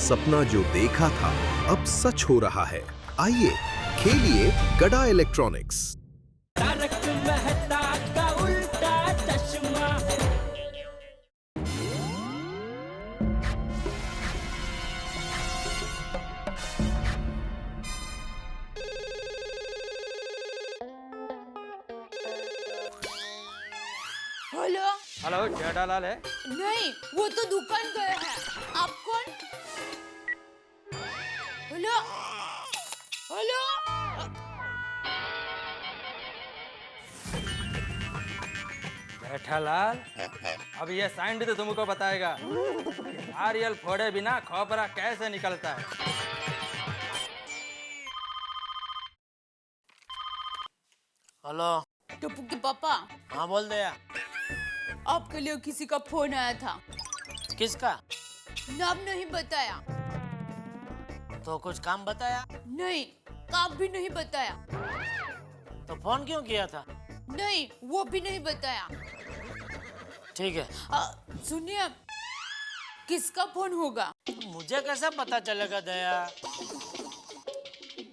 सपना जो देखा था अब सच हो रहा है। आइए खेलिए गड़ा इलेक्ट्रॉनिक्स। तारक मेहता का उल्टा चश्मा। हेलो। हेलो, जेठालाल है? नहीं, वो तो दुकान गए हैं। आप कौन? Hello hello. जेठालाल, अब ये साइंड तो तुमको बताएगा नारियल फोड़े बिना खोपरा कैसे निकलता है। हेलो। टप्पू के पापा, हाँ बोल दे यार। आपके लिए किसी का फोन आया था। किसका? नाम नहीं बताया। तो कुछ काम बताया? नहीं, काम भी नहीं बताया। तो फोन क्यों किया था? नहीं, वो भी नहीं बताया। ठीक है। सुनिए, किसका फोन होगा? मुझे कैसे पता चलेगा दया?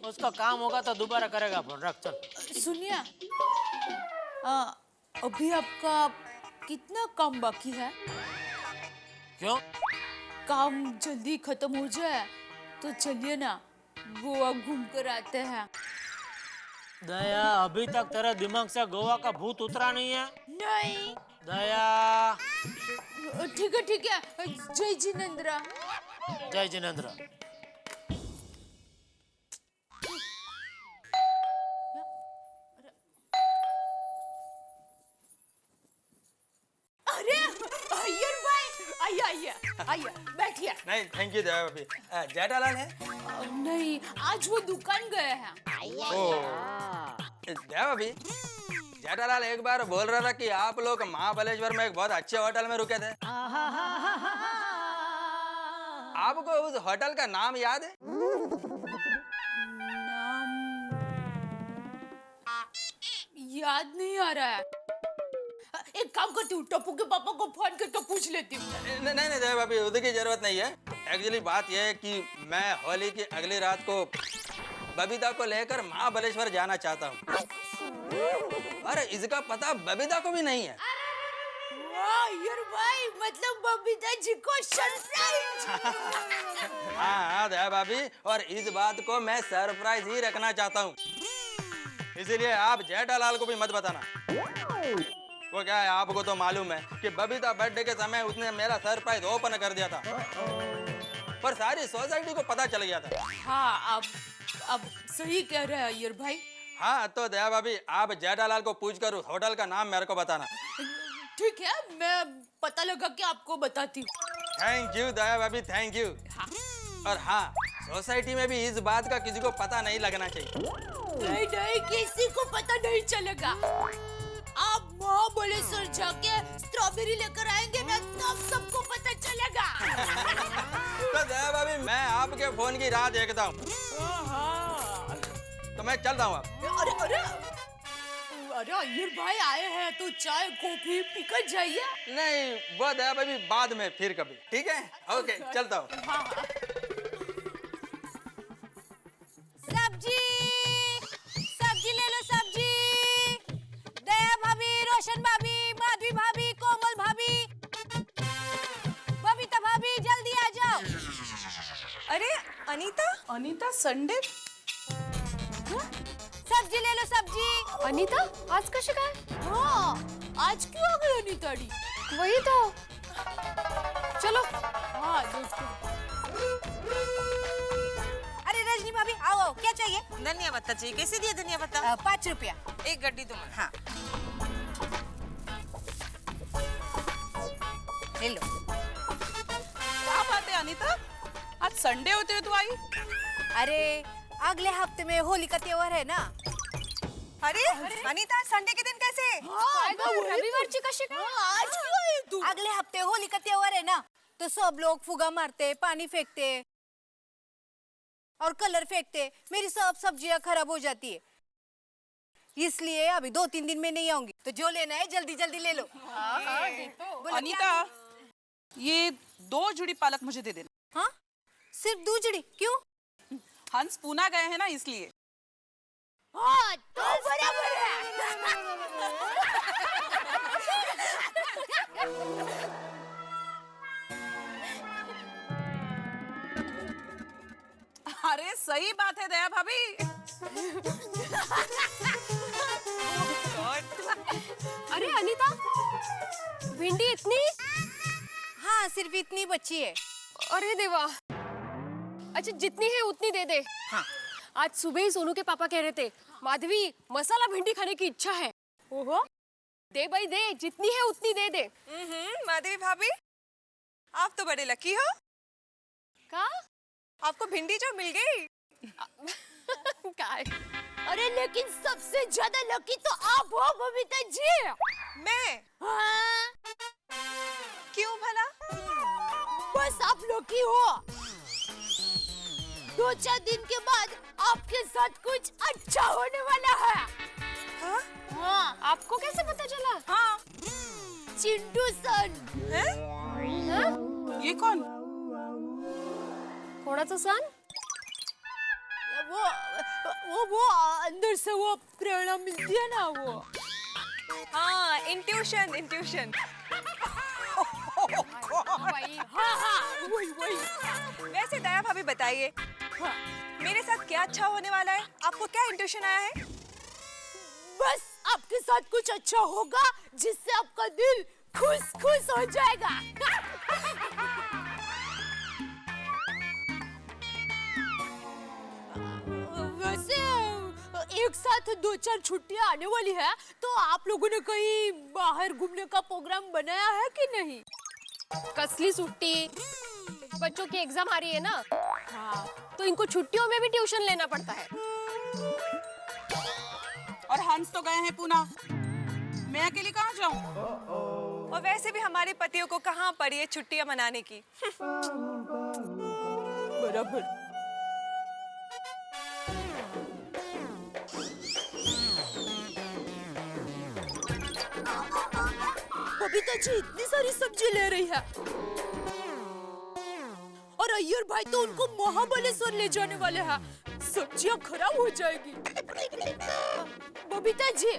उसका काम होगा तो दोबारा करेगा फोन। रख चल। सुनिए, अभी आपका कितना काम बाकी है? क्यों? काम जल्दी खत्म हो जाए तो चलिए ना, गोवा घूम कर आते हैं। दया, अभी तक तेरे दिमाग से गोवा का भूत उतरा नहीं है? नहीं। दया। ठीक है। जय जिनेंद्र। जय जिनेंद्र। अरे अय्यर भाई, आइए बैठिए। नहीं, थैंक यू दया भाभी। जेठालाल है? नहीं, आज वो दुकान गए हैं। दया भाभी, जेठालाल एक बार बोल रहा था कि आप लोग महाबलेश्वर में एक बहुत अच्छे होटल में रुके थे। आपको उस होटल का नाम याद है? नाम याद नहीं आ रहा है। एक काम करती हूँ, टप्पू के पापा को फोन करके पूछ लेती हूँ। नहीं दया भाभी, उसकी जरूरत नहीं है। एक्चुअली बात यह है कि मैं होली की अगली रात को बबीता को लेकर महाबलेश्वर जाना चाहता हूँ। अरे इसका पता बबीता को भी नहीं है। वाह अय्यर भाई, मतलब बबीता जी को सरप्राइज। हाँ दया भाभी, और इस बात को मैं सरप्राइज ही रखना चाहता हूँ, इसीलिए आप जेठालाल को भी मत बताना। वो क्या है, आपको तो मालूम है कि बबीता बर्थडे के समय उसने मेरा सरप्राइज ओपन कर दिया था, पर सारी सोसाइटी को पता चल गया था। हाँ, अब सही कह रहे हैं अय्यर भाई। हाँ तो दया भाभी, आप जेठालाल को पूछकर उस होटल का नाम मेरे को बताना। ठीक है, मैं पता लगा के आपको बताती हूँ। थैंक यू दया भाभी, थैंक यू। हाँ। और हाँ, सोसाइटी में भी इस बात का किसी को पता नहीं लगना चाहिए। नहीं, किसी को पता नहीं चलेगा। आप महाबलेश्वर जाके स्ट्रॉबेरी लेकर आएंगे ना, तब सबको पता चलेगा। तो दया भाभी, मैं आपके फोन की राह देखता हूँ, तो मैं चल रहा हूँ अब। अरे अय्यर भाई आए हैं तो चाय कॉफी पीकर जाइए। नहीं, वो दया भाभी बाद में, फिर कभी। ठीक है, ओके, चलता हूँ। हाँ। सब्जी ले लो, सब्जी। दया भाभी, रोशन भाभी, माधवी भाभी, कोमल भाभी, बबीता भाभी, जल्दी आ जाओ। अरे अनीता संडे। सब्जी ले लो, सब्जी। अनीता आज कशी काय? हाँ, आज क्यों आ गई अनीता डी? वही तो। चलो। हाँ देखो। अरे रजनी भाभी, आओ, क्या चाहिए? धनिया पत्ता चाहिए। कैसे दिया धनिया पत्ता? 5 रुपया। एक गड्डी तुम्हारा। हाँ ले लो। क्या बात है अनीता, आज संडे होते हुए तू आई? अरे अगले हफ्ते में होली का त्योहार है ना। अरे अनीता, संडे के दिन कैसे? रविवार ची कशी काय? आज क्यों आई तू? अगले हफ्ते होली का त्योहार है ना, तो सब लोग फुगा मारते, पानी फेंकते और कलर फेंकते। मेरी सब सब्जियां खराब हो जाती है, इसलिए अभी 2-3 दिन में नहीं आऊंगी। तो जो लेना है जल्दी जल्दी ले लो। अनीता, ये 2 जुड़ी पालक मुझे दे देना। हाँ, सिर्फ दूजड़ी क्यों? हंस पूना गए हैं ना इसलिए। हाँ तो बराबर है। अरे सही बात है दया भाभी। अरे अनीता, भिंडी इतनी? हाँ सिर्फ इतनी बची है। अरे देवा। अच्छा जितनी है उतनी दे दे। हाँ। आज सुबह ही सोनू के पापा कह रहे थे माधवी मसाला भिंडी खाने की इच्छा है। ओहो दे भाई दे, जितनी है उतनी दे दे। माधवी भाभी आप तो बड़े लकी हो। का? आपको भिंडी जो मिल गई। काय? अरे लेकिन सबसे ज्यादा लकी तो आप हो बबीता जी। मैं? हाँ? क्यों भला? बस आप लकी हो। 2-4 दिन के बाद आपके साथ कुछ अच्छा होने वाला है। हाँ? हाँ आपको कैसे पता चला? हाँ चिंटू सन। ये कौन? कोणाचं सन? वो अंदर से वो प्रेरणा मिलती है ना वो। हाँ इंट्यूशन इंट्यूशन। भाई हाँ वही। वैसे दया भाभी बताइए मेरे साथ क्या अच्छा होने वाला है? आपको क्या इंट्यूशन आया है? बस आपके साथ कुछ अच्छा होगा जिससे आपका दिल खुश हो जाएगा। वैसे एक साथ 2-4 छुट्टियां आने वाली है तो आप लोगों ने कहीं बाहर घूमने का प्रोग्राम बनाया है कि नहीं? कसली सुट्टी? बच्चों की एग्जाम आ रही है ना। हाँ तो इनको छुट्टियों में भी ट्यूशन लेना पड़ता है। और हंस तो गए हैं पूना, मैं अकेली कहाँ जाऊँ? और वैसे भी हमारे पतियों को कहाँ पड़ी है छुट्टियां मनाने की। बराबर। बबीता जी इतनी सारी सब्जी ले रही है और अय्यर भाई तो उनको महाबलेश्वर ले जाने वाले हैं। सब्जियां खराब हो जाएगी। बबीता जी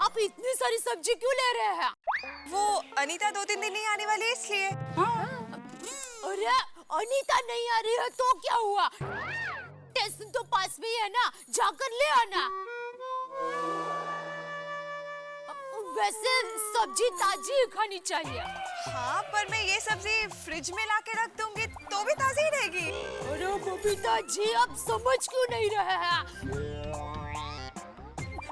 आप इतनी सारी सब्जी क्यों ले रहे हैं? वो अनीता 2-3 दिन नहीं आने वाली है इसलिए। अरे अनीता नहीं आ रही है तो क्या हुआ? स्टेशन तो पास में ही है ना, जाकर ले आना। वैसे सब्जी ताजी ही खानी चाहिए। हाँ पर मैं ये सब्जी फ्रिज में लाके रख दूंगी तो भी ताजी ही रहेगी। अरे बबीता जी आप समझ क्यों नहीं रहे हैं?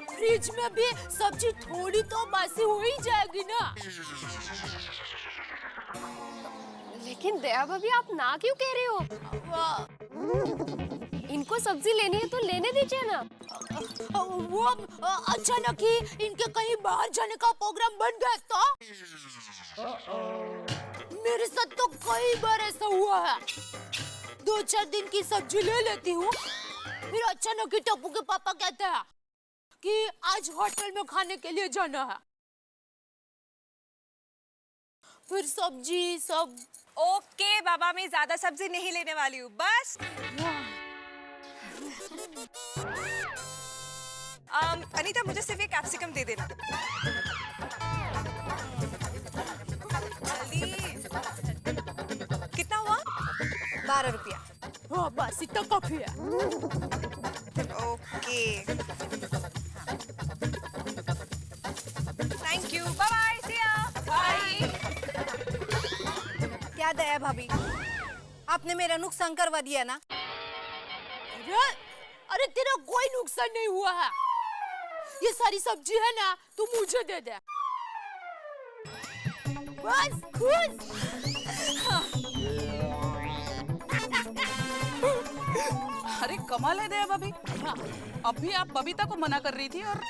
फ्रिज में भी सब्जी थोड़ी तो बासी हो ही जाएगी ना। लेकिन दया भाभी आप ना क्यों कह रहे हो? इनको सब्जी लेनी है तो लेने दीजिए ना। वो अचानक ही इनके कहीं बाहर जाने का प्रोग्राम बन गया तो मेरे साथ तो कई बार ऐसा हुआ है। 2-4 दिन की सब्जी ले लेती हूँ, फिर अचानक ही टप्पू के पापा कहते हैं कि आज होटल में खाने के लिए जाना है। फिर सब्जी सब। ओके बाबा मैं ज्यादा सब्जी नहीं लेने वाली हूँ बस। अनीता मुझे सिर्फ एक कैप्सिकम दे देना। जल्दी। कितना हुआ? 12 रुपया। हाँ बस इतना काफी है। Okay thank you bye bye see ya bye. क्या दया भाभी आपने मेरा नुकसान करवा दिया ना। अरे तेरा कोई नुकसान नहीं हुआ है। ये सारी सब्जी है ना तू मुझे दे दे। बस खुश। अरे कमाल है दया भाभी, अभी आप बबीता को मना कर रही थी और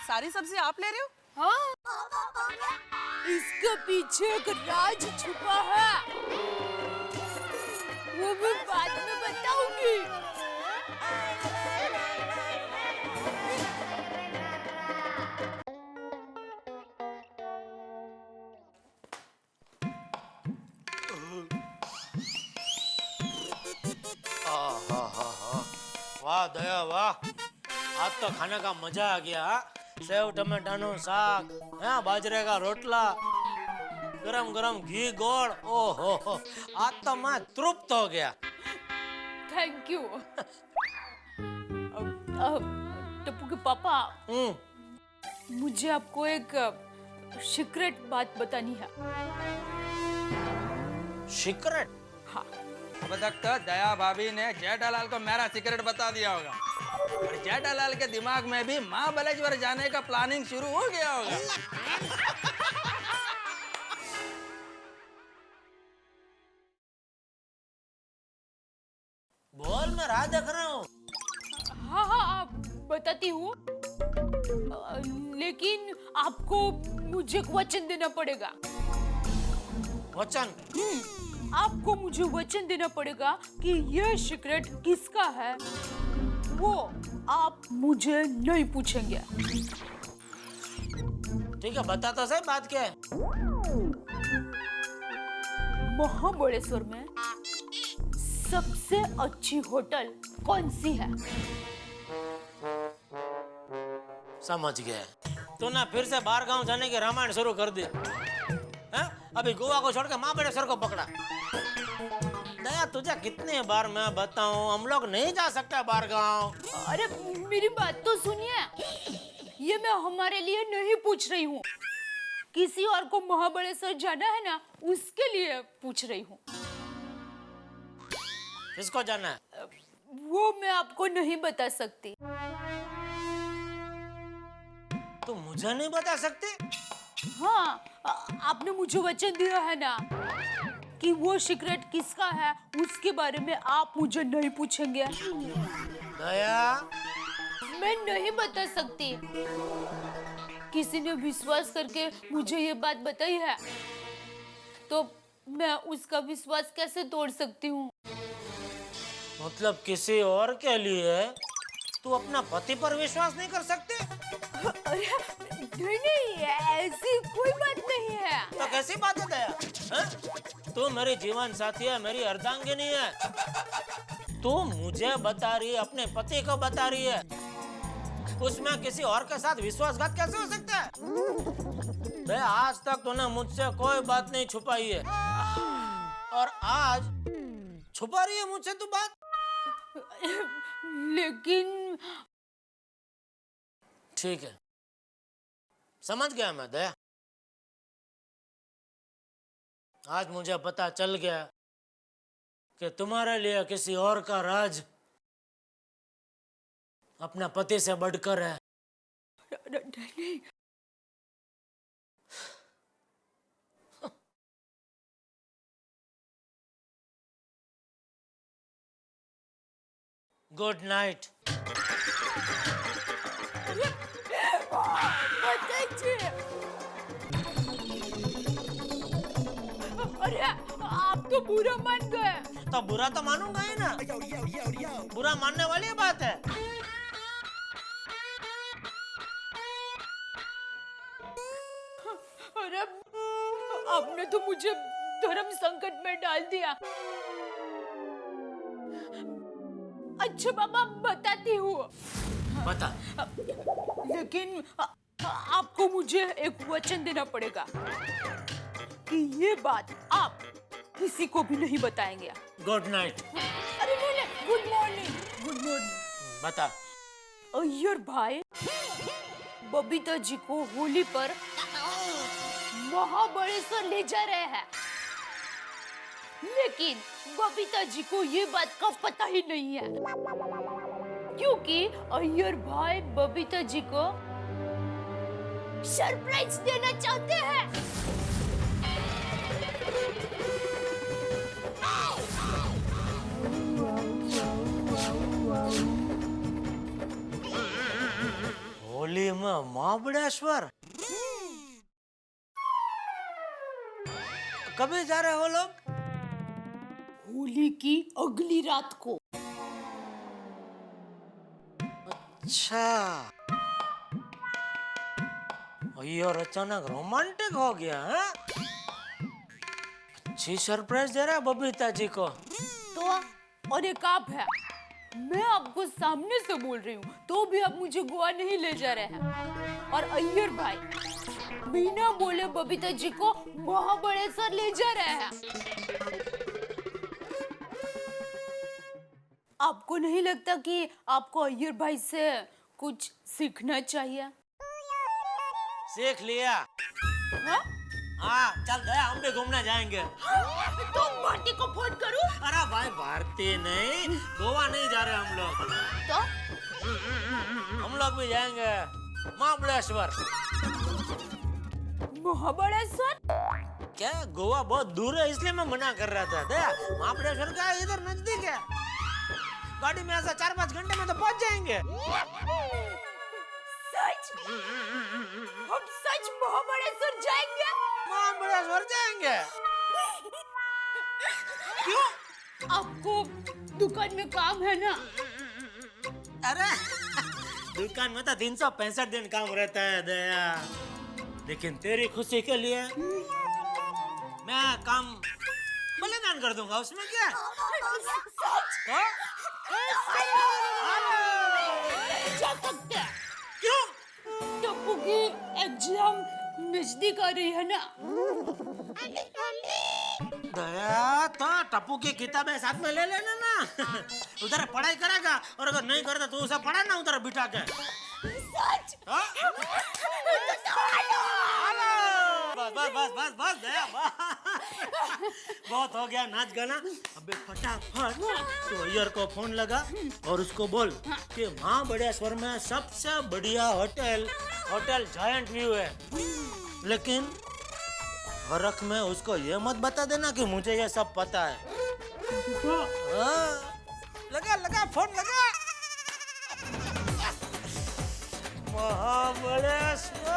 सारी सब्जी आप ले रहे हो। हाँ इसके पीछे एक राज छुपा है, वो भी बाद में बताऊंगी। वाह दया वाह, आज तो खाने का मजा आ गया। सेव टमाटानो साग, बाजरे का रोटला, गरम गरम घी गोड़, ओहो हो, आज तो मैं तृप्त हो गया। Thank you. टप्पू के पापा, मुझे आपको एक सीक्रेट बात बतानी है। सीक्रेट? हाँ। अब तक तो दया भाभी ने जेठालाल को मेरा सीक्रेट बता दिया होगा और जेठालाल के दिमाग में भी महाबलेश्वर जाने का प्लानिंग शुरू हो गया होगा। बोल, मैं राह देख रहा हूँ। हाँ हाँ बताती हूँ, लेकिन आपको मुझे एक वचन देना पड़ेगा। वचन? आपको मुझे वचन देना पड़ेगा कि यह सीक्रेट किसका है वो आप मुझे नहीं पूछेंगे। ठीक है, बता तो सही, बात क्या है? महाबलेश्वर में सबसे अच्छी होटल कौन सी है? समझ गया। तो ना फिर से बाहर गांव जाने के रामायण शुरू कर दी। अभी गोवा को छोड़ के महाबलेश्वर को पकड़ा। दया, तुझे कितने बार मैं बताऊं, हम लोग नहीं जा सकते बाहर गांव। अरे मेरी बात तो सुनिए, ये मैं हमारे लिए नहीं पूछ रही हूँ, किसी और को महाबलेश्वर जाना है ना, उसके लिए पूछ रही हूँ। किसको जाना है? वो मैं आपको नहीं बता सकती। तुम मुझे नहीं बता सकती? हाँ, आपने मुझे वचन दिया है ना कि वो सीक्रेट किसका है उसके बारे में आप मुझे नहीं पूछेंगे। दया, मैं नहीं बता सकती। किसी ने विश्वास करके मुझे ये बात बताई है, तो मैं उसका विश्वास कैसे तोड़ सकती हूँ? मतलब किसी और के लिए तू अपना पति पर विश्वास नहीं कर सकती? अरे नहीं, ऐसी कोई बात नहीं है। तो कैसी बात है दया? तू मेरी जीवन साथी है, मेरी अर्धांगिनी है। तू मुझे बता रही है, अपने पति को बता रही है, उसमें किसी और के साथ विश्वासघात कैसे हो सकता है? दया, आज तक तूने मुझसे कोई बात नहीं छुपाई है और आज छुपा रही है मुझसे तू बात। लेकिन ठीक है, समझ गया मैं दया। आज मुझे पता चल गया कि तुम्हारे लिए किसी और का राज अपना पति से बढ़कर है। नहीं। Good night. अरे आप तो बुरा मान गए। तो बुरा तो मानूंगा ही ना, बुरा मानने वाली बात है। अरे आपने तो मुझे धर्म संकट में डाल दिया। अच्छा बाबा, बताती हूँ। बता। लेकिन आपको मुझे एक वचन देना पड़ेगा कि ये बात आप किसी को भी नहीं बताएंगे। Good night. अरे नहीं, गुड मॉर्निंग। Good morning. बता। अय्यर भाई बबीता जी को होली पर महाबलेश्वर ले जा रहे हैं, लेकिन बबीता जी को ये बात का पता ही नहीं है, क्योंकि अय्यर भाई बबीता जी को सरप्राइज देना चाहते हैं। होली में महाबलेश्वर कभी जा रहे हो लोग? होली की अगली रात को। अच्छा, और अचानक रोमांटिक हो गया है? अच्छी सरप्राइज दे रहा है बबीता जी को। तो और एक आप है। मैं आपको सामने से बोल रही हूँ तो भी आप मुझे गोवा नहीं ले जा रहे हैं। और अय्यर भाई बिना बोले बबीता जी को महाबलेश्वर ले जा रहे हैं। आपको नहीं लगता कि आपको अय्यर भाई से कुछ सीखना चाहिए? सीख लिया। हाँ? हाँ चल गया, हम भी घूमने जाएंगे। तो भारती को फोन करूं? अरे भाई भारती नहीं, गोवा नहीं जा रहे हम लोग। तो हम लोग भी जाएंगे महाबलेश्वर। महाबलेश्वर? क्या गोवा बहुत दूर है इसलिए मैं मना कर रहा था। दया महाबलेश्वर का इधर नजदीक है, गाड़ी में ऐसा 4-5 घंटे में तो पहुंच जाएंगे। सच? हम सच महाबलेश्वर जाएंगे? महाबलेश्वर जाएंगे। क्यों? आपको दुकान में काम है ना? अरे दुकान में तो 365 दिन काम रहता है दया, लेकिन तेरी खुशी के लिए मैं काम बलिदान कर दूंगा, उसमें क्या? तो? जा सकते हैं। क्यों? टप्पू की एग्जाम नजदीक आ रही है ना? दया तो टप्पू की किताबें साथ में ले लेना ना। उधर पढ़ाई करेगा और अगर नहीं करता तो उसे पढ़ा ना उधर बिठा के। सच? हाँ? बस बस बस बस बस दया बहुत हो गया नाच गाना। अबे फटाफट तो अय्यर को फोन लगा और उसको बोल कि महाबलेश्वर में सबसे बढ़िया होटल जायंट व्यू है, लेकिन हरख में उसको ये मत बता देना कि मुझे ये सब पता है। लगा लगा फोन लगा। महाबलेश्वर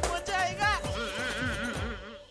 मजा आएगा।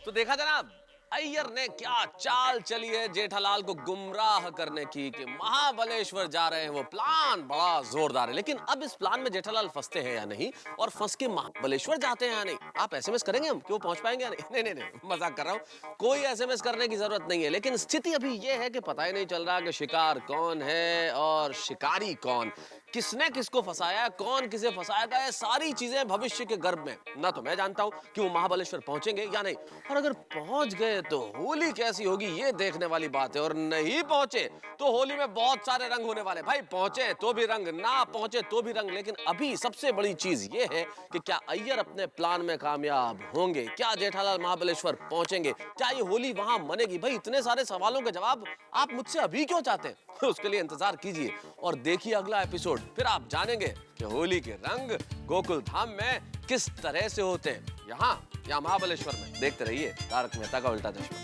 तो देखा जनाब, अय्यर ने क्या चाल चली है जेठालाल को गुमराह करने की कि महाबलेश्वर जा रहे हैं। वो प्लान बड़ा जोरदार है, लेकिन अब इस प्लान में जेठालाल फंसते हैं या नहीं और फंस के महाबलेश्वर जाते हैं या नहीं। आप एसएमएस करेंगे हम कि वो पहुंच पाएंगे या नहीं? नहीं, मजाक कर रहा हूँ। कोई एसएमएस करने की जरूरत नहीं है, लेकिन स्थिति अभी ये है कि पता ही नहीं चल रहा कि शिकार कौन है और शिकारी कौन, किसने किसको फंसाया, कौन किसे फंसाएगा। ये सारी चीजें भविष्य के गर्भ में। ना तो मैं जानता हूँ कि वो महाबलेश्वर पहुंचेंगे या नहीं, और अगर पहुंच गए तो होली कैसी होगी ये देखने वाली बात है, और नहीं पहुंचे तो होली में बहुत सारे रंग होने वाले। भाई पहुंचे तो भी रंग, ना पहुंचे तो भी रंग। लेकिन अभी सबसे बड़ी चीज ये है कि क्या अय्यर अपने प्लान में कामयाब होंगे, क्या जेठालाल महाबलेश्वर पहुंचेंगे, क्या ये होली वहां मनेगी। भाई इतने सारे सवालों के जवाब आप मुझसे अभी क्यों चाहते हैं? उसके लिए इंतजार कीजिए और देखिए अगला एपिसोड, फिर आप जानेंगे कि होली के रंग गोकुल धाम में किस तरह से होते हैं, यहाँ या महाबलेश्वर में। देखते रहिए तारक मेहता का उल्टा चश्मा।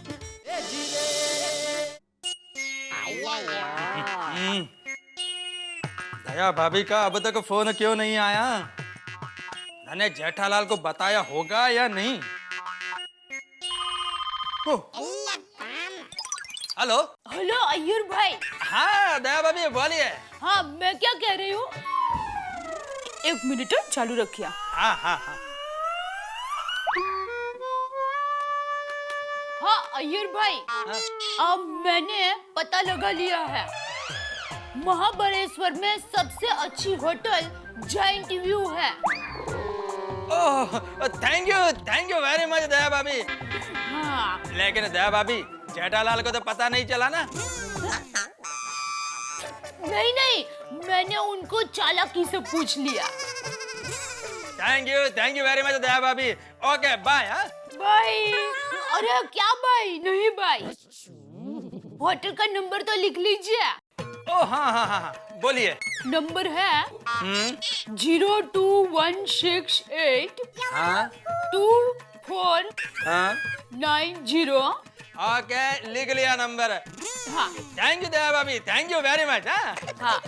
दया भाभी का अब तक फोन क्यों नहीं आया? मैंने जेठालाल को बताया होगा या नहीं? हेलो हेलो अय्यर भाई। हाँ दया भाभी बोलिए। हाँ मैं क्या कह रही हूँ, एक मिनट चालू रखिए। हाँ हाँ हाँ हाँ अय्यर भाई, अब मैंने पता लगा लिया है। महाबलेश्वर में सबसे अच्छी होटल जायंट व्यू है। Oh thank you very much दया भाभी। हाँ लेकिन दया भाभी जेठालाल को तो पता नहीं चला ना? नहीं, मैंने उनको चालाकी से पूछ लिया। थैंक यू वेरी मच दया भाभी। Okay bye. बाय। अरे क्या बाय? नहीं बाय, होटल का नंबर तो लिख लीजिए। ओ हाँ बोलिए। नंबर है 02168 हाँ 2490। ओके लिख लिया नंबर। हाँ थैंक यू दया भाभी, थैंक यू वेरी मच। हाँ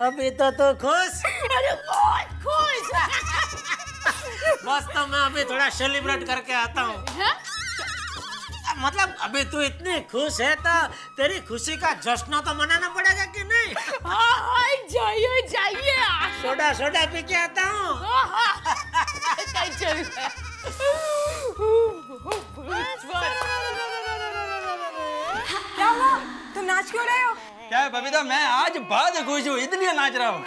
अभी तो खुश। अरे बहुत खुश। बस तो मैं अभी थोड़ा सेलिब्रेट करके आता हूँ। मतलब अभी तू इतनी खुश है तो तेरी खुशी का जश्न तो मनाना पड़ेगा कि नहीं? हाँ जाइए सोडा पी के आता हूँ। चल बबीता, मैं आज बहुत खुश हूँ, इसलिए नाच रहा हूँ।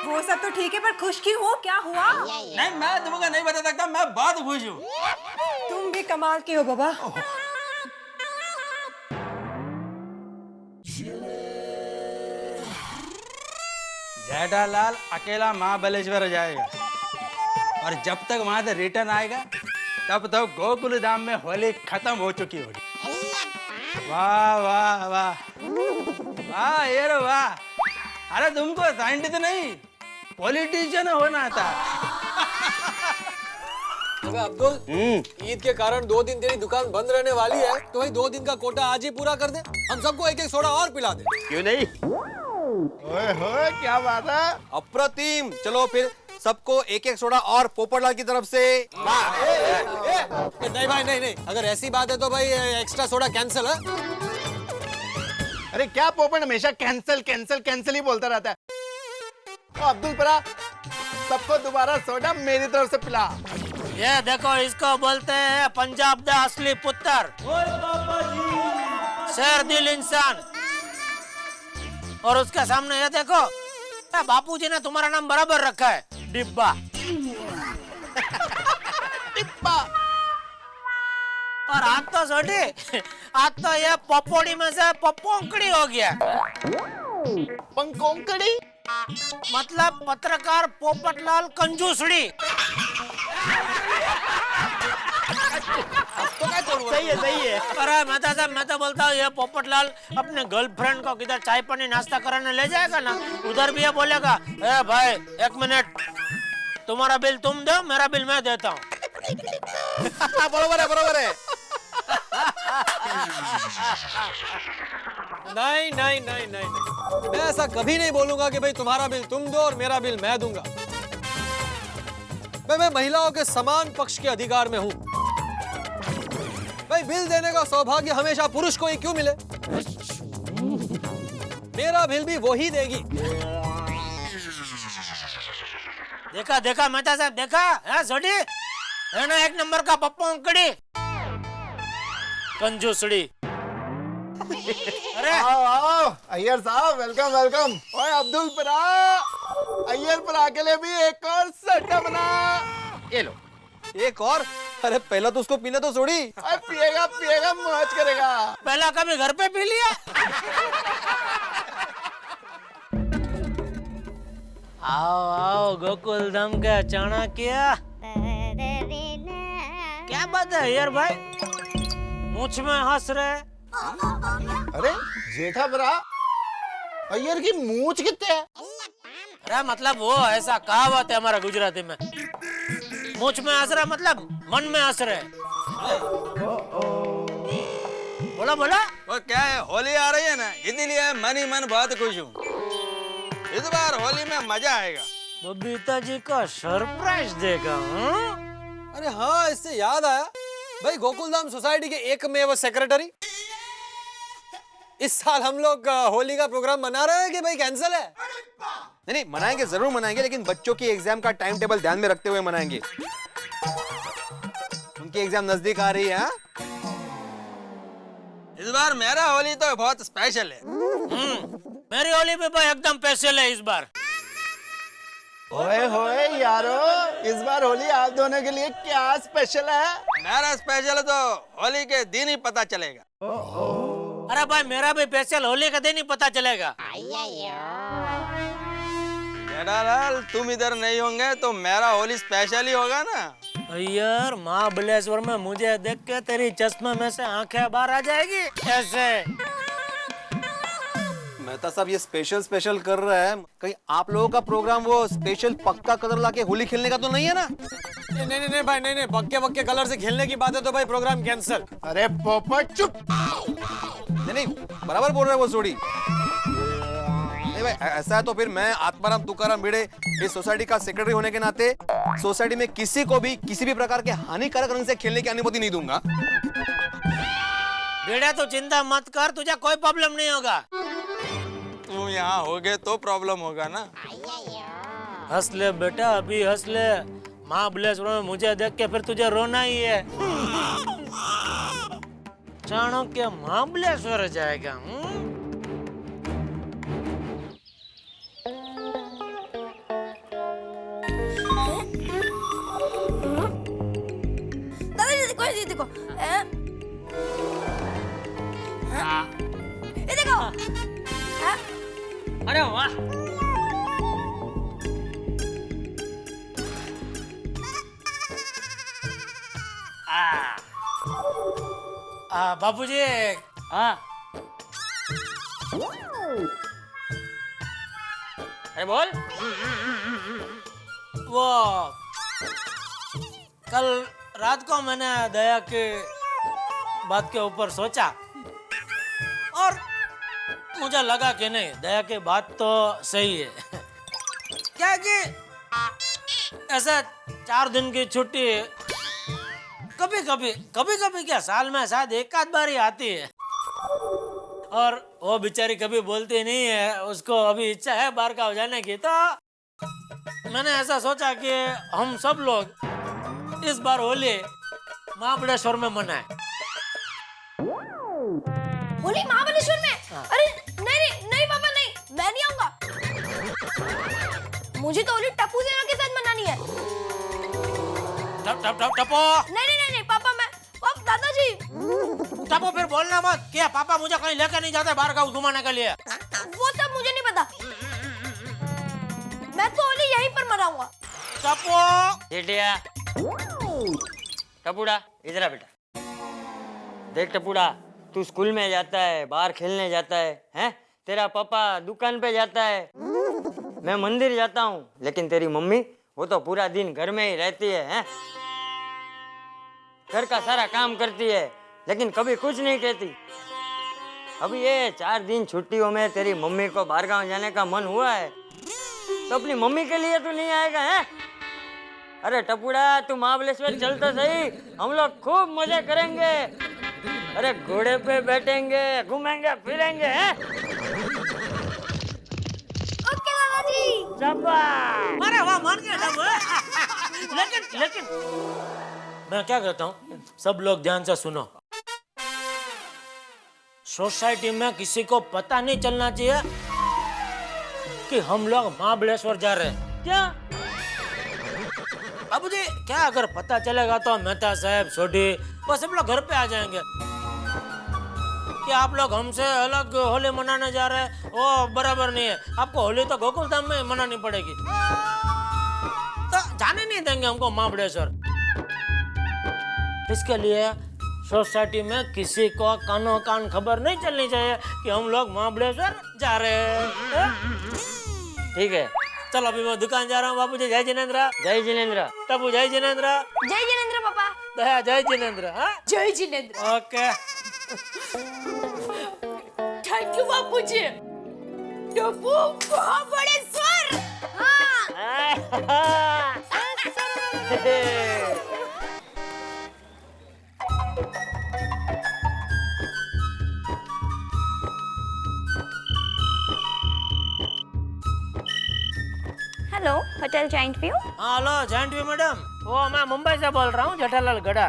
वो सब तो ठीक है, पर खुश क्यों हो? क्या हुआ? नहीं, मैं तुमको नहीं बता सकता, मैं बहुत खुश हूँ। तुम भी कमाल के हो बाबा। जेठालाल अकेला महाबलेश्वर जाएगा और जब तक वहां से रिटर्न आएगा तब तक गोकुल धाम में होली खत्म हो चुकी होगी। वाह वाह वाह वाह, ये रो वाह। अरे तुमको साइंटिस्ट नहीं, पॉलिटिशियन होना था। अबे अब्दुल, ईद के कारण 2 दिन तेरी दुकान बंद रहने वाली है, तो भाई 2 दिन का कोटा आज ही पूरा कर दे। हम सबको एक एक सोडा और पिला दे। क्यों नहीं? ओए होए, क्या बात है? अप्रतिम। चलो फिर सबको एक एक सोडा और पोपटलाल की तरफ से। नहीं भाई, नहीं, अगर ऐसी बात है तो भाई एक्स्ट्रा सोडा कैंसिल है। अरे क्या पोपट हमेशा कैंसिल कैंसिल कैंसिल ही बोलता रहता है। तो अब्दुल परा, सबको दोबारा सोडा मेरी तरफ से पिला। ये देखो, इसको बोलते हैं पंजाब दा असली पुत्र, शेर दिल इंसान। और उसके सामने ये देखो, बापूजी ने तुम्हारा नाम बराबर रखा है, डिब्बा। डिब्बा। और आज तो सोटी, आज तो ये पपोड़ी में से पपोंकड़ी हो गया। पंकोंकड़ी मतलब पत्रकार पोपटलाल कंजूसड़ी। सही है। अरे मैं तो बोलता हूँ, ये पोपटलाल अपने गर्लफ्रेंड को किधर चाय पानी नाश्ता कराने ले जाएगा ना, उधर भी ये बोलेगा, ए भाई 1 मिनट, तुम्हारा बिल तुम दो, मेरा बिल मैं देता हूँ। बरोबर है। नहीं, मैं ऐसा कभी नहीं बोलूंगा कि भाई तुम्हारा बिल तुम दो और मेरा बिल मैं दूंगा। मैं महिलाओं के समान पक्ष के अधिकार में हूँ। भाई बिल देने का सौभाग्य हमेशा पुरुष को ही क्यों मिले? मेरा बिल भी वो ही देगी। देखा मेहता साहब, देखा है सोटी, है ना 1 नंबर का पप्पोंकड़ी कंजूसड़ी। अरे आओ अय्यर साहब, वेलकम। ओए अब्दुल परा, अय्यर परा के लिए भी एक और सोडा बना। ये लो। एक और? अरे पहला तो उसको पीने तो छोड़ी। अरे पिएगा मौज करेगा। पहला कभी घर पे पी लिया? आओ गोकुल धाम का चाणक्य। क्या बात है यार भाई, मुझ में हंस रहे? अरे जेठा परा, अय्यर की मूंछ कितने है? अरे मतलब वो ऐसा कहावत है हमारा गुजराती में, मुझ में हंस रहा मतलब मन में हंस रहे। बोला वो क्या है, होली आ रही है ना, इसीलिए मन ही मन बहुत खुश हूँ। इस बार होली में मजा आएगा। बबीता जी का सरप्राइज देगा। अरे हाँ, इससे याद आया, भाई गोकुलधाम सोसाइटी के एकमेव सेक्रेटरी, इस साल हम लोग होली का प्रोग्राम मना रहे हैं कि भाई कैंसिल है? नहीं, मनाएंगे, जरूर मनाएंगे, लेकिन बच्चों की एग्जाम का टाइम टेबल ध्यान में रखते हुए मनाएंगे। उनकी एग्जाम नजदीक आ रही है। इस बार मेरा होली तो बहुत स्पेशल है। मेरी होली भी भाई एकदम स्पेशल है इस बार। ओए होए यारो, इस बार होली आप दोनों के लिए क्या स्पेशल है? मेरा स्पेशल तो होली के दिन ही पता चलेगा। अरे भाई मेरा भी स्पेशल होली का दिन ही पता चलेगा। जेठालाल, तुम इधर नहीं होंगे तो मेरा होली स्पेशल ही होगा ना। यार महाबलेश्वर में मुझे देख के तेरी चश्मे में से आंखें बाहर आ जाएगी ऐसे। मेहता साहब, ये स्पेशल कर रहा है, कहीं आप लोगों का प्रोग्राम वो स्पेशल पक्का कलर लाके होली खेलने का तो नहीं है ना? नहीं भाई, नहीं, पक्के कलर से खेलने की बात है तो भाई प्रोग्राम कैंसिल। अरे पोपट चुप। नहीं, बराबर बोल रहे हैं वो जोड़ी। नहीं भाई, ऐसा है तो फिर मैं आत्माराम तुकाराम भिड़े इस सोसाइटी का सेक्रेटरी होने के नाते सोसाइटी में किसी को भी किसी भी प्रकार के हानिकारक रंग से खेलने की अनुमति नहीं दूंगा। भिड़े तो चिंता मत कर, तुझे कोई प्रॉब्लम नहीं होगा। तुम यहाँ होगे तो प्रॉब्लम होगा ना। हंस ले बेटा, अभी हंस ले। महाबलेश्वर में मुझे देख के फिर तुझे रोना ही है। चाणक्य महाबलेश्वर जाएगा। ये देखो ये देखो अरे वाह बापूजी हाँ अरे बोल वो कल रात को मैंने दया के बात के ऊपर सोचा और मुझे लगा कि नहीं दया की बात तो सही है क्या है कि ऐसा 4 दिन की छुट्टी कभी कभी क्या साल में शायद एक आध बार ही आती है और वो बेचारी कभी बोलती नहीं है उसको अभी इच्छा है बाहर का हो जाने की तो मैंने ऐसा सोचा कि हम सब लोग इस बार होली महाबलेश्वर में मनाए होली महाबलेश्वर में अरे नहीं पापा नहीं मैं नहीं आऊंगा मुझे तो होली टप्पू सेना के साथ मनानी है टप्पो नहीं पापा मैं दादाजी टप्पो फिर बोलना मत क्या पापा मुझे कहीं लेकर नहीं जाते बाहर का घुमाने के लिए वो सब मुझे नहीं पता मैं तो होली यहीं पर मनाऊंगा टप्पो बेटिया टपुड़ा इधर आ बेटा देख टपुड़ा तू स्कूल में जाता है बाहर खेलने जाता है हैं तेरा पापा दुकान पे जाता है मैं मंदिर जाता हूँ लेकिन तेरी मम्मी वो तो पूरा दिन घर में ही रहती है हैं घर का सारा काम करती है लेकिन कभी कुछ नहीं कहती अभी ये 4 दिन छुट्टियों में तेरी मम्मी को बाहर गांव जाने का मन हुआ है तो अपनी मम्मी के लिए तो नहीं आएगा हैं अरे टपुड़ा तू महाबलेश्वर चल तो सही हम लोग खूब मजे करेंगे अरे घोड़े पे बैठेंगे घूमेंगे फिरेंगे हैं ओके दादाजी शाबाश अरे वाह मान गया लेकिन मैं क्या कहता हूँ सब लोग ध्यान से सुनो सोसाइटी में किसी को पता नहीं चलना चाहिए कि हम लोग महाबलेश्वर जा रहे हैं क्या बाबूजी क्या अगर पता चलेगा तो मेहता साहब सोढ़ी वो सब लोग घर पे आ जाएंगे कि आप लोग हमसे अलग होली मनाने जा रहे हैं वो बराबर नहीं है आपको होली तो गोकुल धाम में मनानी पड़ेगी तो जाने नहीं देंगे हमको महाबलेश्वर इसके लिए सोसाइटी में किसी को कानो कान खबर नहीं चलनी चाहिए कि हम लोग महाबलेश्वर जा रहे हैं ठीक है चलो अभी मैं दुकान जा रहा हूँ बाबूजी जय जिनेंद्र तबू जय जिनेंद्र पापा दया जय जिनेंद्र हाँ जय जिनेंद्र ओके थैंक यू बापूजी टप्पू महाबलेश्वर हाँ hello hotel joint view hello joint view madam वो मैं मुंबई से बोल रहा हूँ जेठालाल गड़ा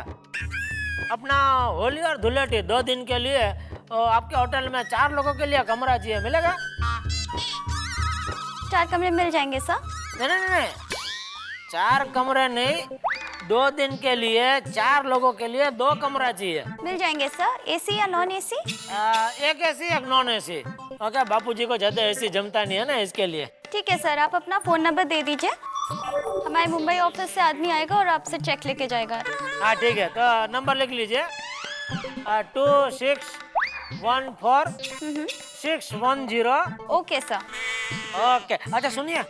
अपना होली और धुलेटी 2 दिन के लिए आपके होटल में 4 लोगों के लिए कमरा चाहिए मिलेगा 4 कमरे मिल जाएंगे सर नहीं 4 कमरे नहीं 2 दिन के लिए 4 लोगों के लिए 2 कमरा चाहिए मिल जाएंगे सर एसी या नॉन एसी एक एसी एक नॉन एसी ओके बापूजी को ज्यादा एसी जमता नहीं है ना इसके लिए ठीक है सर आप अपना फोन नंबर दे दीजिए हमारे मुंबई ऑफिस से आदमी आएगा और आपसे चेक लेके जाएगा हाँ ठीक है तो नंबर लिख लीजिए 2614610610 ओके सर ओके अच्छा सुनिए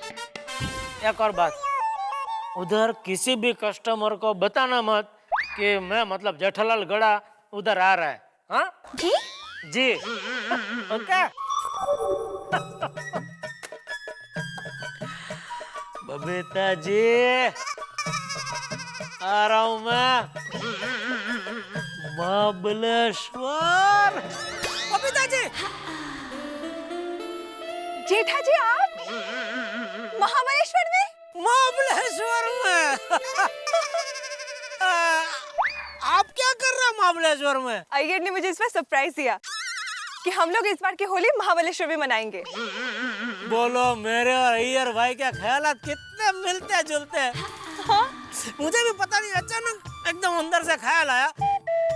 एक और बात उधर किसी भी कस्टमर को बताना मत कि मैं मतलब जेठालाल गड़ा उधर आ रहा है हाँ जी ओके बबीता जी आ रहा हूं मैं महाबलेश्वर बबीता जी जेठा जी आप महाबलेश्वर में आप क्या कर रहे हैं महाबलेश्वर में अय्यर ने मुझे इस बार सरप्राइज दिया कि हम लोग इस बार की होली महाबलेश्वर में मनाएंगे बोलो मेरे और अय्यर भाई के ख्यालात कितने मिलते जुलते हैं हाँ? मुझे भी पता नहीं अचानक एकदम अंदर से ख्याल आया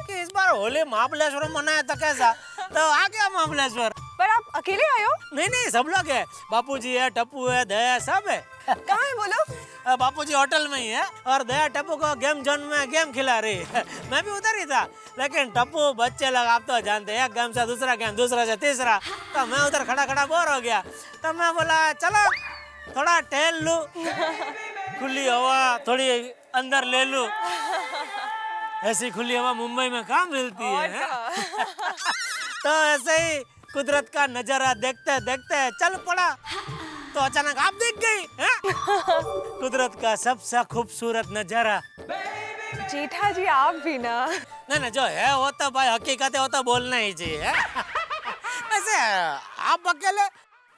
कि इस बार होली महाबलेश्वर में मनाया था कैसा, तो आ गया महाबलेश्वर। पर आप अकेले आए हो? नहीं सब लोग है, बापूजी है, टप्पू है, दया है, सब है। कहाँ है बोलो? बापूजी होटल में ही है और दया टप्पू को गेम जोन में गेम खिला रही है। मैं भी उधर ही था, लेकिन टप्पू बच्चे लोग आप तो जानते हैं, एक गेम से दूसरा गेम, दूसरा से तीसरा, तो मैं उधर खड़ा खड़ा बोर हो गया। तो मैं बोला चलो थोड़ा टहल लूं, खुली हवा थोड़ी अंदर ले लूं। ऐसी खुली हवा मुंबई में कहाँ मिलती है? तो ऐसे ही कुदरत का नजारा देखते देखते चल पड़ा, तो अचानक आप दिख गई हैं? कुदरत का सबसे खूबसूरत नजारा। जेठा जी आप भी ना। नहीं जो है वो तो भाई हकीकत है, वो तो बोलना ही चाहिए। वैसे आप अकेले,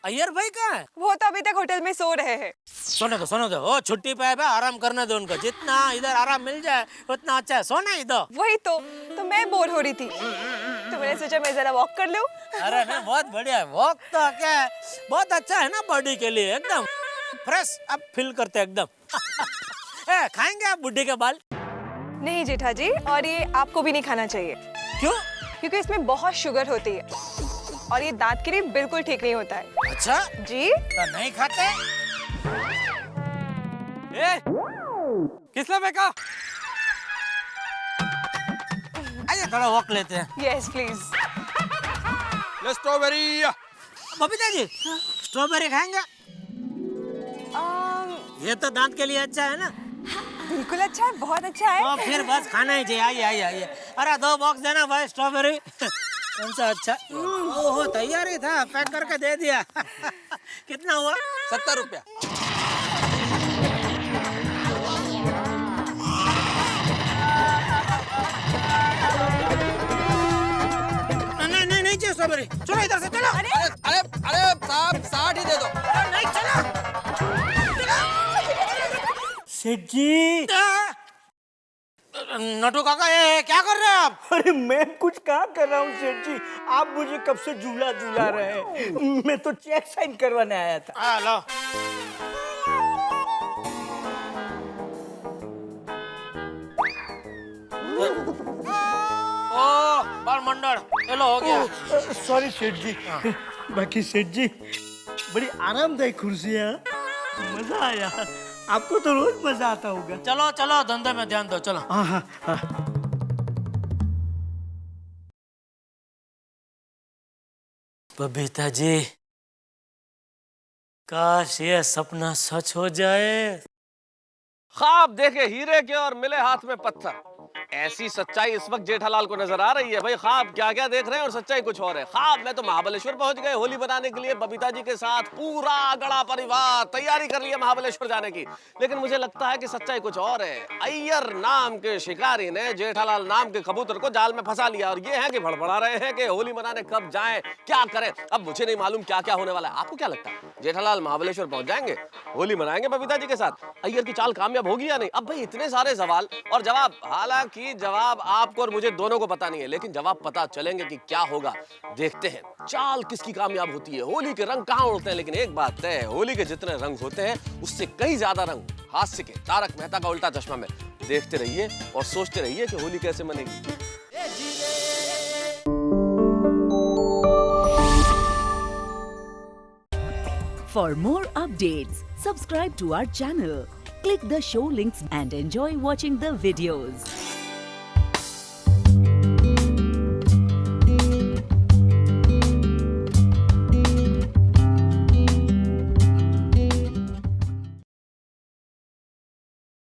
अय्यर भाई कहाँ है? वो तो अभी तक होटल में सो रहे हैं। सोने दो वो छुट्टी पे है, आराम करने दो उनको, जितना इधर आराम मिल जाए उतना अच्छा है, सोने ही दो। वही तो मैं बोर हो रही थी, तो मैंने सोचा मैं जरा वॉक कर लूं। अरे नहीं बहुत बढ़िया है, वॉक तो क्या है, बहुत अच्छा है ना बॉडी के लिए, एकदम फ्रेश अब फील करते हैं एकदम। खाएंगे आप बुड्ढे के बाल? नहीं जेठा जी, और ये आपको भी नहीं खाना चाहिए। क्यों? क्योंकि इसमें बहुत शुगर होती है और ये दांत के लिए बिल्कुल ठीक नहीं होता है। अच्छा जी, तो नहीं खाते? किसने फेंका? आइए थोड़ा वॉक लेते हैं। Yes please. Strawberry. Babita ji strawberry खाएंगे? ये तो दांत के लिए अच्छा है ना? बिल्कुल अच्छा है, बहुत अच्छा है। तो फिर बस खाना ही चाहिए। आइए। अरे 2 बॉक्स देना भाई स्ट्रॉबेरी। कौन सा अच्छा? ओहो तैयार ही था, पैक करके दे दिया। कितना हुआ? 70 रुपया। नहीं चाहिए स्ट्रॉबेरी, चलो इधर से चलो। अरे साहब 60 ही दे दो। नहीं चलो। सेठ जी। नटू काका ये क्या कर रहे हैं आप? अरे मैं कुछ कहाँ कर रहा हूँ सेठ जी, आप मुझे कब से झूला रहे हैं। मैं तो चेक साइन करवाने आया था। लो। ओ बाल मंडल, ये लो हो गया। सॉरी सेठ जी। बाकी सेठ जी बड़ी आरामदायक कुर्सी है, मजा आया। आपको तो रोज मजा आता होगा। चलो धंधे में ध्यान दो, चलो। हाँ। बबीता जी काश ये सपना सच हो जाए। ख्वाब देखे हीरे के और मिले हाथ में पत्थर, ऐसी सच्चाई इस वक्त जेठालाल को नजर आ रही है। भाई ख्वाब क्या क्या देख रहे हैं और सच्चाई कुछ और है। ख्वाब में तो महाबलेश्वर पहुंच गए होली बनाने के लिए, बबीता जी के साथ पूरा गड़ा परिवार तैयारी कर लिया महाबलेश्वर जाने की, लेकिन मुझे लगता है कि सच्चाई कुछ और है। अय्यर नाम के शिकारी ने जेठालाल नाम के कबूतर को जाल में फंसा लिया और ये है कि भड़बड़ा रहे हैं कि होली मनाने कब जाएं, क्या करें। अब मुझे नहीं मालूम क्या क्या होने वाला है। आपको क्या लगता है जेठालाल महाबलेश्वर पहुंच जाएंगे, होली मनाएंगे बबीता जी के साथ? अय्यर की चाल कामयाब होगी या नहीं? अब भाई इतने सारे सवाल और जवाब, हालांकि जवाब आपको और मुझे दोनों को पता नहीं है, लेकिन जवाब पता चलेंगे कि क्या होगा। देखते हैं चाल किसकी कामयाब होती है। होली के रंग कहां उड़ते हैं, लेकिन एक बात तय है, होली के जितने रंग होते हैं उससे कई ज्यादा रंग हास्य के तारक मेहता का उल्टा चश्मा में। देखते रहिए और सोचते रहिए कि होली कैसे मनेगी। For more updates, subscribe to our channel, click the show links and enjoy watching the videos.